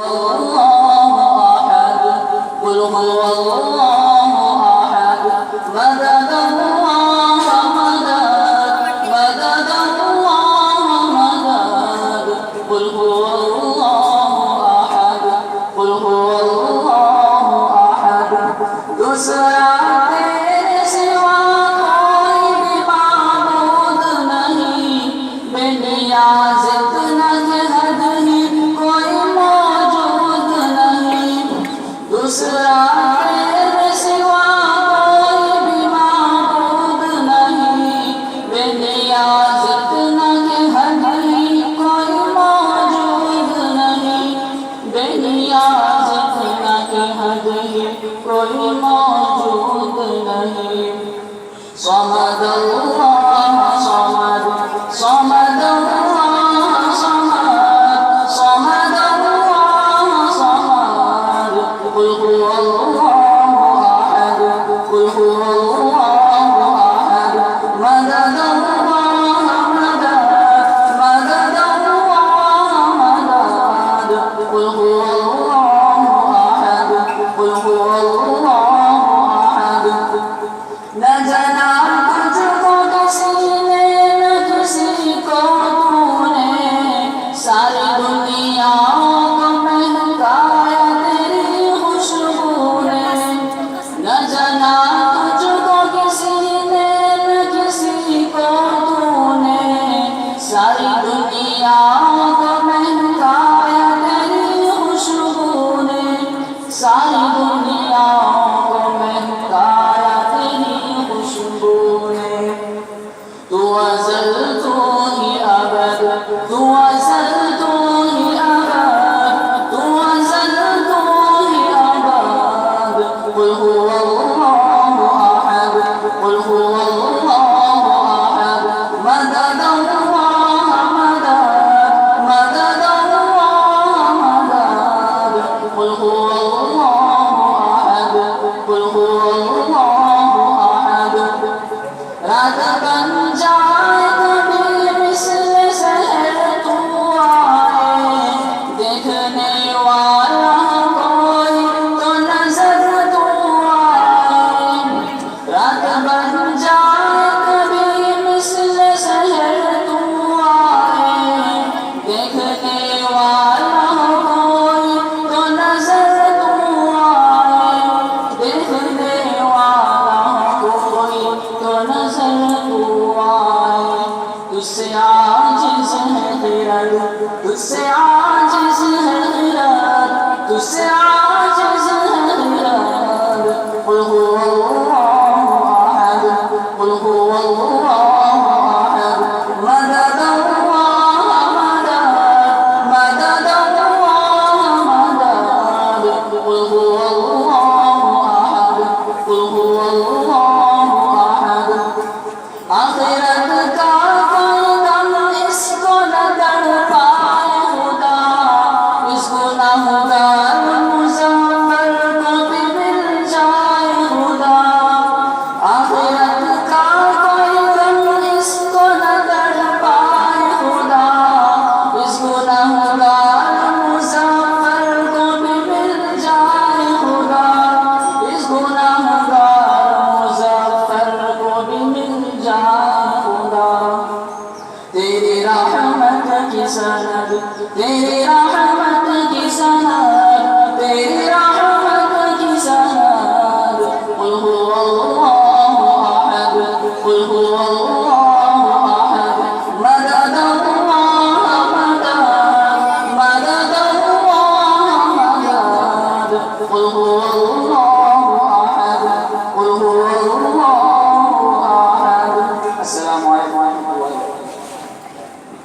अल्लाहु अहद कुल हुवल्लाहु अहद मदद अल्लाह मदद मदद अल्लाह मदद कुल हुवल्लाहु अहद कुल हुवल्लाहु अहद दूसरा तेरे सिवा कोई भी माबूद नहीं बेनियाज़ इतना के हद ही कोई मौजूद नहीं दूसरा तेरे सिवा कोई भी माबूद नहीं बेनियाज़ इतना के हद ही कोई मौजूद नहीं बेनियाज़ इतना के हद ही कोई मौजूद नहीं समद अल्लाह समद समद अल्लाह समद समद अल्लाह समद कुल हुवल्लाहु अहद कुल हुवल्लाहु अहद मदद अल्लाह मदद मदद अल्लाह मदद कुल हुवल्लाहु अहद कुल हुवल्लाहु अहद न जना तुझको किसी ने न किसी को तूने सारी दुनिया को महकाया तेरी खुशबू ने न जना तुझको किसी ने न किसी को तूने सारी दुनिया को महकाया तेरी खुशबू ने सारी दुनिया को महकाया तेरी खुशबू ने तू अज़ल तू ही अबद तू अज़ल तू ही अबद तू अज़ल तू ही अबद कुल हुवल्लाहु अहद कुल हुवल्लाहु अहद मदद अल्लाह मदद मदद अल्लाह मदद कुल हुवल्लाहु अहद कुल हुवल्लाहु अहद रात बन जाए कभी मिस्ल सहर तू आए देखने वाला कोई तो नजर तू आए रात बन जाए कभी मिस्ल सहर तू आए देखने वाला कोई तो नजर तू आए देखने वाला कोई तो नजर तू आए तुझसे आजिज़ है खिरद तुझसे आजिज़ है खिरद तुझसे आजिज़ है खिरद कुल हुवल्लाहु अहद कुल हुवल्लाहु अहद मदद अल्लाह मदद मदद अल्लाह मदद कुल हुवल्लाहु अहद कुल हुवल्लाहु अहद आखिरत का कोई गम इसको न तड़पाए खुदा इस गुनाहगार मुज़फ्फर को भी मिल जाए खुदा आखिरत का कोई गम इसको न तड़पाए खुदा इस गुनाहगार मुज़फ्फर को भी मिल जाए खुदा इस गुनाहगार मुज़फ्फर को भी मिल जाए खुदा तेरी रहमत की सनद तेरी रहमत की सनद तेरी रहमत की सनद कुल हुवल्लाहु अहद कुल हुवल्लाहु